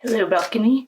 Hello, balcony.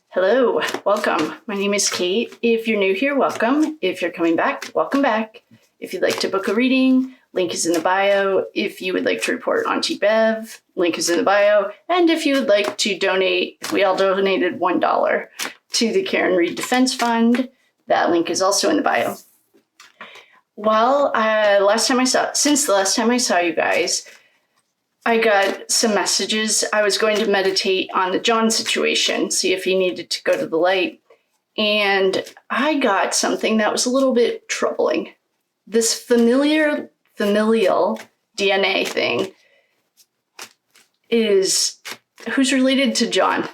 Hello, welcome. My name is Kate. If you're new here, welcome. If you're coming back, welcome back. If you'd like to book a reading, link is in the bio. If you would like to report Auntie Bev, link is in the bio. And if you would like to donate, we all donated $1 to the Karen Reed Defense Fund. That link is also in the bio. Well, since the last time I saw you guys, I got some messages. I was going to meditate on the John situation, see if he needed to go to the light. And I got something that was a little bit troubling. This familial DNA thing is who's related to John.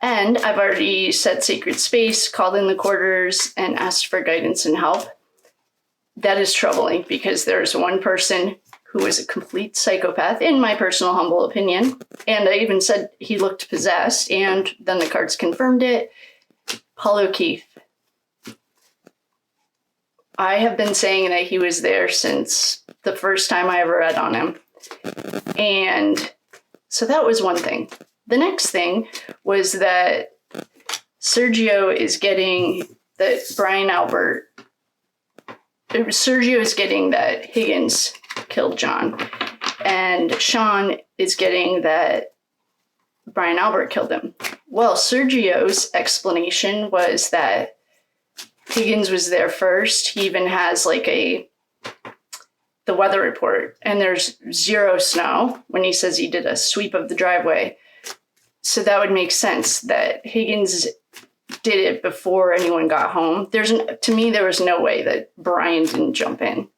And I've already set sacred space, called in the quarters, and asked for guidance and help. That is troubling because there's one person who is a complete psychopath, in my personal humble opinion. And I even said he looked possessed, and then the cards confirmed it. Paul O'Keefe. I have been saying that he was there since the first time I ever read on him. And so that was one thing. The next thing was that Sergio is getting that Higgins killed John, and Sean is getting that Brian Albert killed him. Well, Sergio's explanation was that Higgins was there first. He even has the weather report, and there's 0 snow when he says he did a sweep of the driveway. So that would make sense that Higgins did it before anyone got home. To me, there was no way that Brian didn't jump in.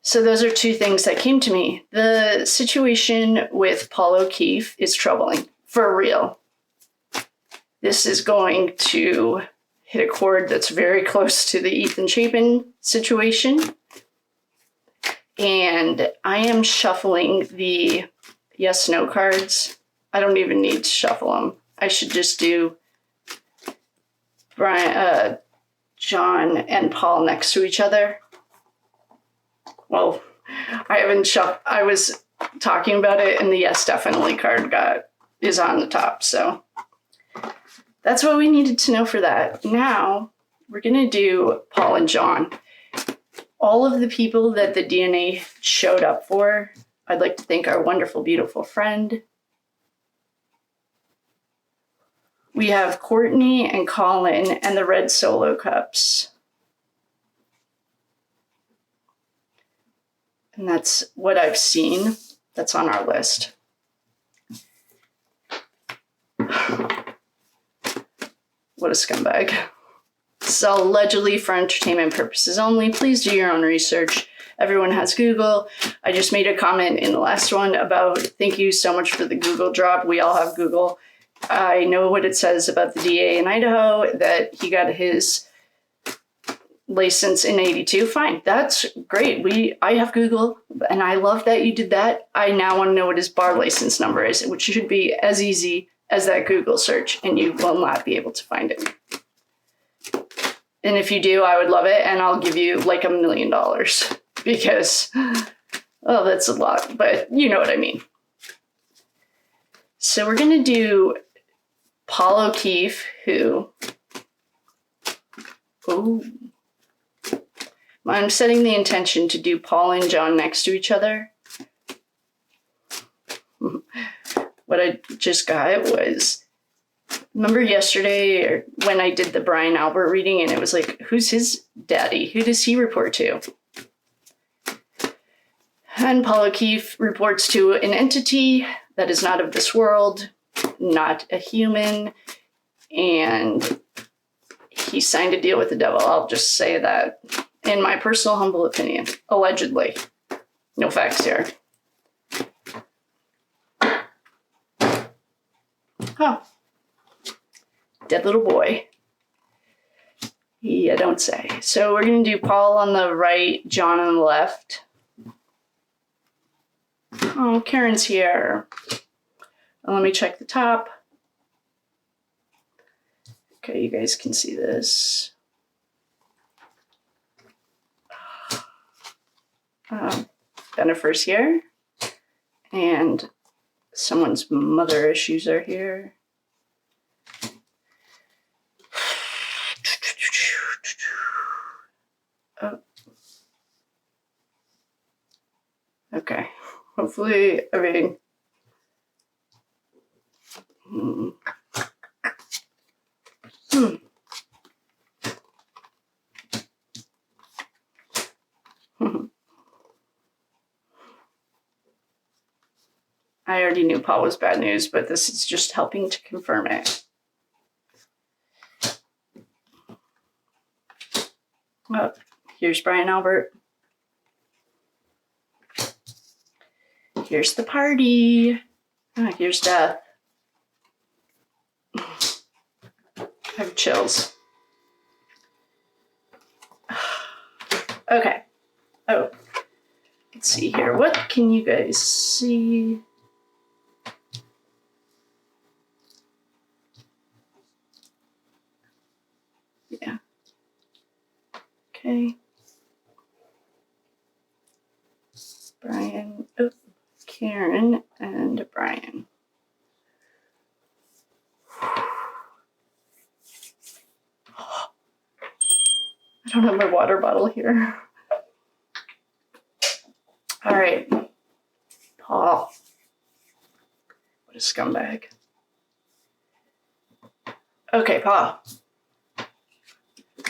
So those are 2 things that came to me. The situation with Paul O'Keefe is troubling, for real. This is going to hit a chord that's very close to the Ethan Chapin situation. And I am shuffling the yes/no cards. I don't even need to shuffle them. I should just do John and Paul next to each other. Well, I was talking about it, and the yes definitely card is on the top. So that's what we needed to know for that. Now we're going to do Paul and John. All of the people that the DNA showed up for, I'd like to thank our wonderful, beautiful friend. We have Courtney and Colin and the red solo cups. And that's what I've seen. That's on our list. What a scumbag. So allegedly for entertainment purposes only. Please do your own research. Everyone has Google. I just made a comment in the last one about thank you so much for the Google drop. We all have Google. I know what it says about the DA in Idaho, that he got his license in 82. Fine, that's great. I have Google, and I love that you did that. I now want to know what his bar license number is, which should be as easy as that Google search, and you will not be able to find it. And if you do, I would love it, and I'll give you like $1 million because, oh, that's a lot, but you know what I mean. So we're going to do Paul O'Keefe, I'm setting the intention to do Paul and John next to each other. What I just got was, remember yesterday or when I did the Brian Albert reading, and it was like, who's his daddy? Who does he report to? And Paul O'Keefe reports to an entity that is not of this world, not a human, and he signed a deal with the devil. I'll just say that, in my personal humble opinion, allegedly. No facts here. Oh, dead little boy. Yeah, don't say. So we're going to do Paul on the right, John on the left. Oh, Karen's here. Let me check the top. Okay, you guys can see this. Benifer's here. And someone's mother issues are here. Oh. Okay. Hopefully, I mean... I already knew Paul was bad news, but this is just helping to confirm it. Oh, here's Brian Albert. Here's the party. Oh, here's death. I have chills. Okay. Oh, let's see here. What can you guys see? Yeah. Okay. Brian, oh, Karen, and Brian. I don't have my water bottle here. All right. Paul. What a scumbag. Okay, Paul.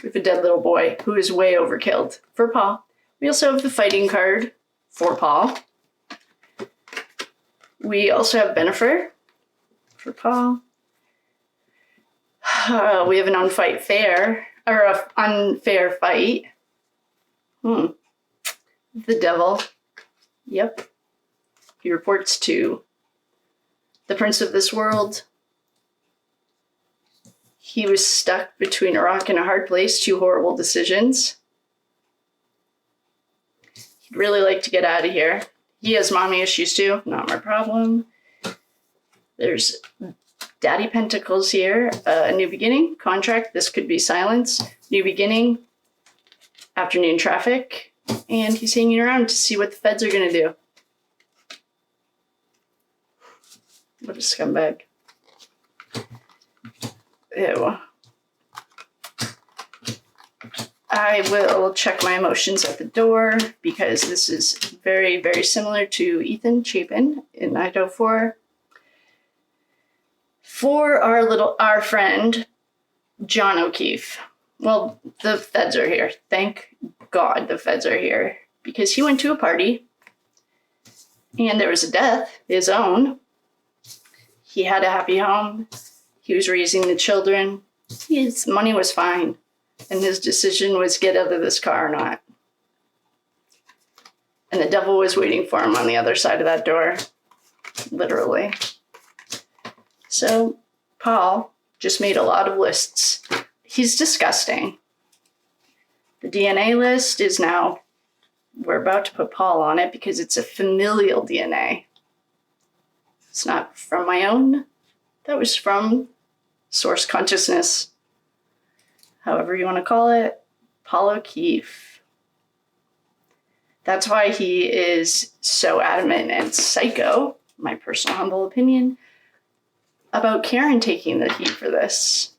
We have a dead little boy who is way overkilled for Paul. We also have the fighting card for Paul. We also have Benifer for Paul. We have an unfair fight. The devil. Yep. He reports to the prince of this world. He was stuck between a rock and a hard place, 2 horrible decisions. He'd really like to get out of here. He has mommy issues too, not my problem. There's Daddy Pentacles here, a new beginning, contract, this could be silence, new beginning, afternoon traffic, and he's hanging around to see what the feds are gonna do. What a scumbag. Ew. I will check my emotions at the door because this is very, very similar to Ethan Chapin in Night 04. For our friend, John O'Keefe. Well, the feds are here. Thank God the feds are here. Because he went to a party and there was a death, his own. He had a happy home. He was raising the children. His money was fine. And his decision was get out of this car or not. And the devil was waiting for him on the other side of that door. Literally. So, Paul just made a lot of lists. He's disgusting. The DNA list is now, we're about to put Paul on it because it's a familial DNA. It's not from my own. That was from source consciousness. However you want to call it, Paul O'Keefe. That's why he is so adamant and psycho, my personal humble opinion, about Karen taking the heat for this.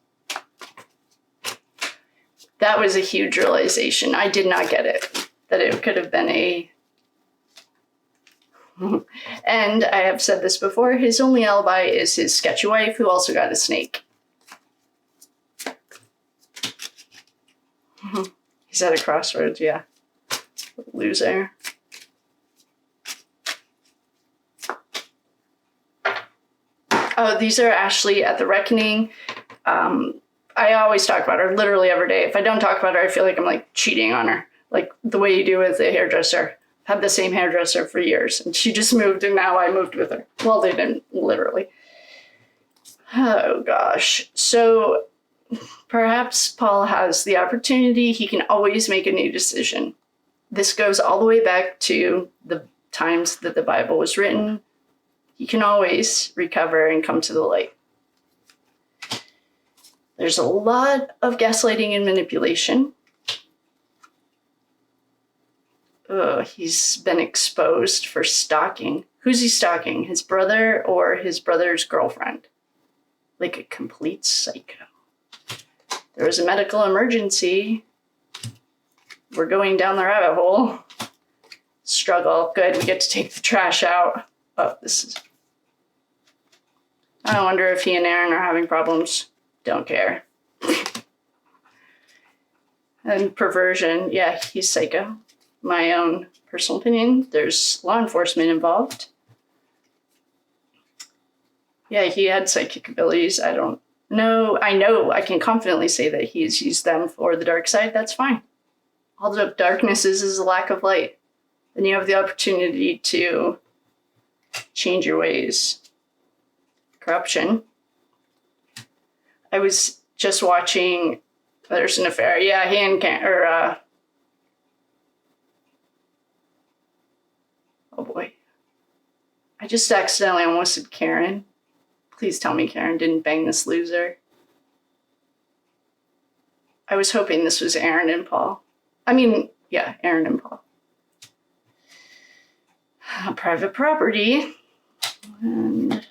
That was a huge realization. I did not get it, that it could have been a... And I have said this before, his only alibi is his sketchy wife who also got a snake. He's at a crossroads, yeah. Loser. Oh, these are Ashley at the Reckoning. I always talk about her literally every day. If I don't talk about her, I feel like I'm like cheating on her. Like the way you do with a hairdresser. I've had the same hairdresser for years. And she just moved and now I moved with her. Well, they didn't, literally. Oh, gosh. So... perhaps Paul has the opportunity. He can always make a new decision. This goes all the way back to the times that the Bible was written. He can always recover and come to the light. There's a lot of gaslighting and manipulation. He's been exposed for stalking Who's he stalking? His brother or his brother's girlfriend? Like a complete psycho. There was a medical emergency. We're going down the rabbit hole. Struggle. Good, we get to take the trash out. Oh, this is... I wonder if he and Aaron are having problems. Don't care. And perversion. Yeah, he's psycho. My own personal opinion. There's law enforcement involved. Yeah, he had psychic abilities. I don't know. I know I can confidently say that he's used them for the dark side. That's fine. All the darkness is a lack of light. Then you have the opportunity to change your ways. Corruption. I was just watching There's an Affair. Yeah, he and oh boy. I just accidentally almost said Karen. Please tell me Karen didn't bang this loser. I was hoping this was Aaron and Paul. I mean, yeah, Aaron and Paul. Private property. And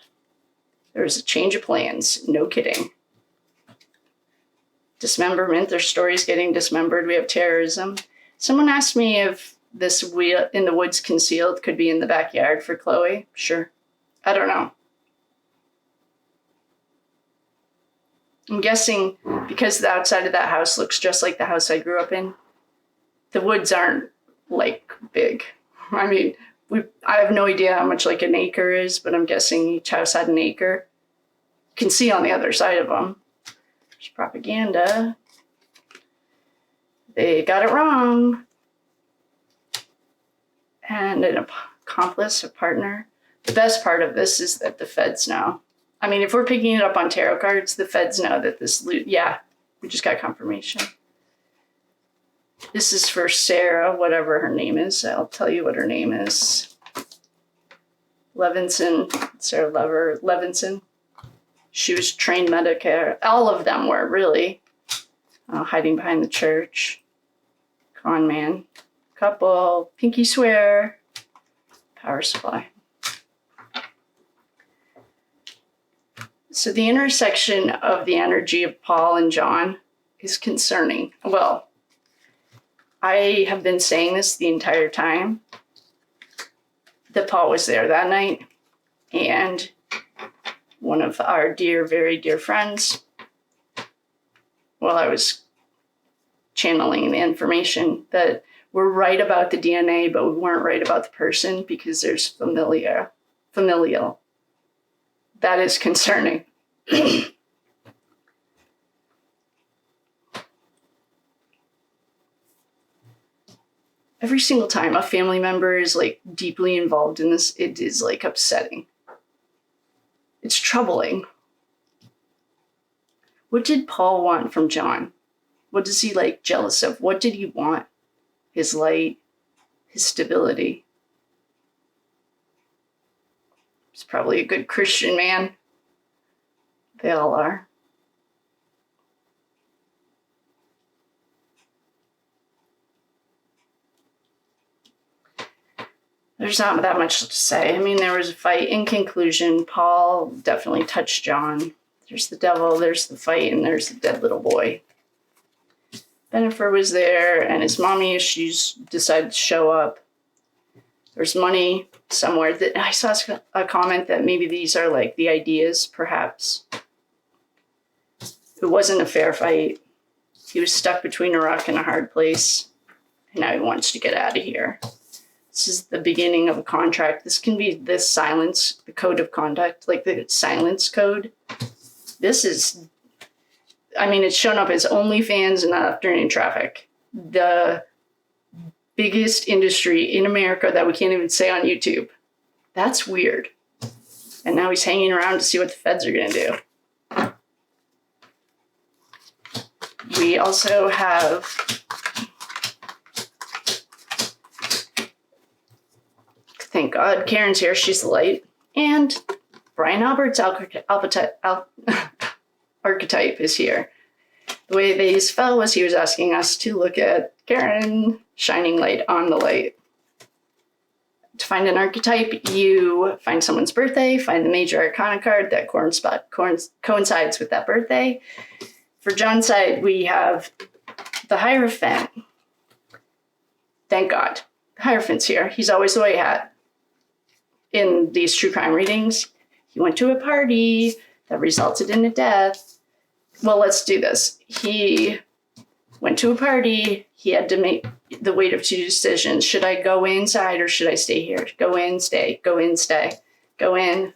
there's a change of plans. No kidding. Dismemberment. Their story's getting dismembered. We have terrorism. Someone asked me if this wheel in the woods concealed could be in the backyard for Chloe. Sure. I don't know. I'm guessing because the outside of that house looks just like the house I grew up in, the woods aren't like big. I mean, I have no idea how much like an acre is, but I'm guessing each house had an acre. You can see on the other side of them. There's propaganda. They got it wrong. And an accomplice, a partner. The best part of this is that the feds know. I mean, if we're picking it up on tarot cards, the feds know that this, yeah, we just got confirmation. This is for Sarah, whatever her name is. I'll tell you what her name is. Levinson, Sarah Levinson. She was trained Medicare. All of them were, really. Hiding behind the church. Con man. Couple. Pinky swear. Power supply. So the intersection of the energy of Paul and John is concerning. Well, I have been saying this the entire time that Paul was there that night, and one of our dear, very dear friends, while I was channeling the information, that we're right about the DNA, but we weren't right about the person because there's familial. That is concerning. Every single time a family member is like deeply involved in this, it is like upsetting. It's troubling. What did Paul want from John? What is he like jealous of? What did he want? His light, his stability. He's probably a good Christian man. They all are. There's not that much to say. I mean, there was a fight. In conclusion, Paul definitely touched John. There's the devil, there's the fight, and there's the dead little boy. Benifer was there, and his mommy issues decided to show up. There's money somewhere. That I saw a comment that maybe these are like the ideas, perhaps. It wasn't a fair fight. He was stuck between a rock and a hard place, and now he wants to get out of here. This is the beginning of a contract. This can be this silence, the code of conduct, like the silence code. This is, I mean, it's shown up as OnlyFans and afternoon traffic. The biggest industry in America that we can't even say on YouTube. That's weird. And now he's hanging around to see what the feds are going to do. We also have thank God Karen's here. She's the light. And Brian Albert's archetype is here. The way these fell was he was asking us to look at Karen shining light on the light. To find an archetype, you find someone's birthday, find the major arcana card that coincides with that birthday. For John's side, we have the Hierophant. Thank God. The Hierophant's here. He's always the way hat in these true crime readings. He went to a party that resulted in a death. Well, let's do this. He went to a party. He had to make the weight of two decisions. Should I go inside or should I stay here? Go in, stay. Go in, stay. Go in.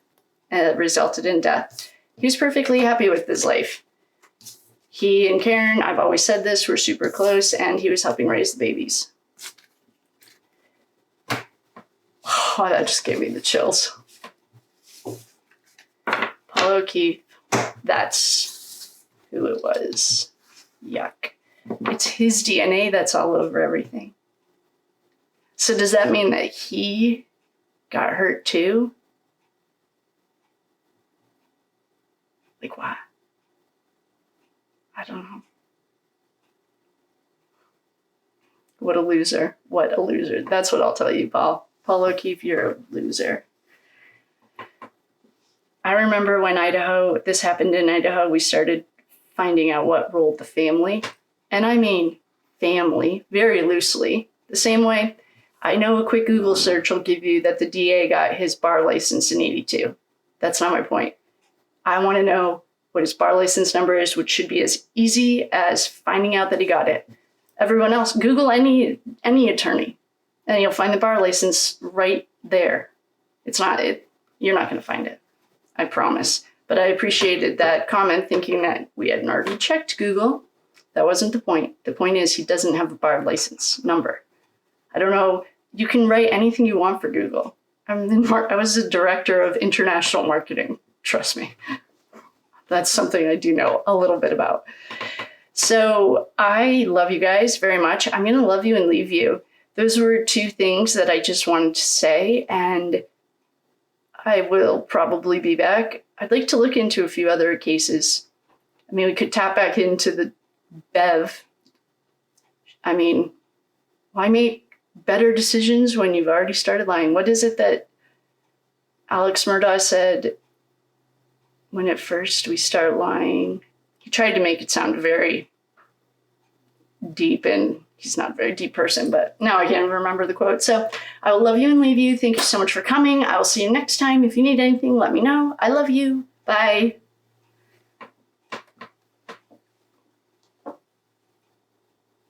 And it resulted in death. He was perfectly happy with his life. He and Karen, I've always said this, were super close, and he was helping raise the babies. Oh, that just gave me the chills. Paul O'Keefe, that's who it was. Yuck. It's his DNA that's all over everything. So does that mean that he got hurt too? Like what? I don't know. What a loser. What a loser. That's what I'll tell you, Paul. Paul O'Keefe, you're a loser. I remember when this happened in Idaho, we started finding out what ruled the family. And I mean family, very loosely. The same way, I know a quick Google search will give you that the DA got his bar license in 82. That's not my point. I want to know what his bar license number is, which should be as easy as finding out that he got it. Everyone else, Google any attorney, and you'll find the bar license right there. You're not going to find it. I promise. But I appreciated that comment, thinking that we hadn't already checked Google. That wasn't the point. The point is he doesn't have a bar license number. I don't know. You can write anything you want for Google. I was a director of international marketing. Trust me. That's something I do know a little bit about. So I love you guys very much. I'm going to love you and leave you. Those were two things that I just wanted to say, and I will probably be back. I'd like to look into a few other cases. I mean, we could tap back into the Bev. I mean, why make better decisions when you've already started lying? What is it that Alex Murdaugh said when at first we start lying? He tried to make it sound very deep, and he's not a very deep person, but now I can't remember the quote. So I will love you and leave you. Thank you so much for coming. I will see you next time. If you need anything, let me know. I love you. Bye.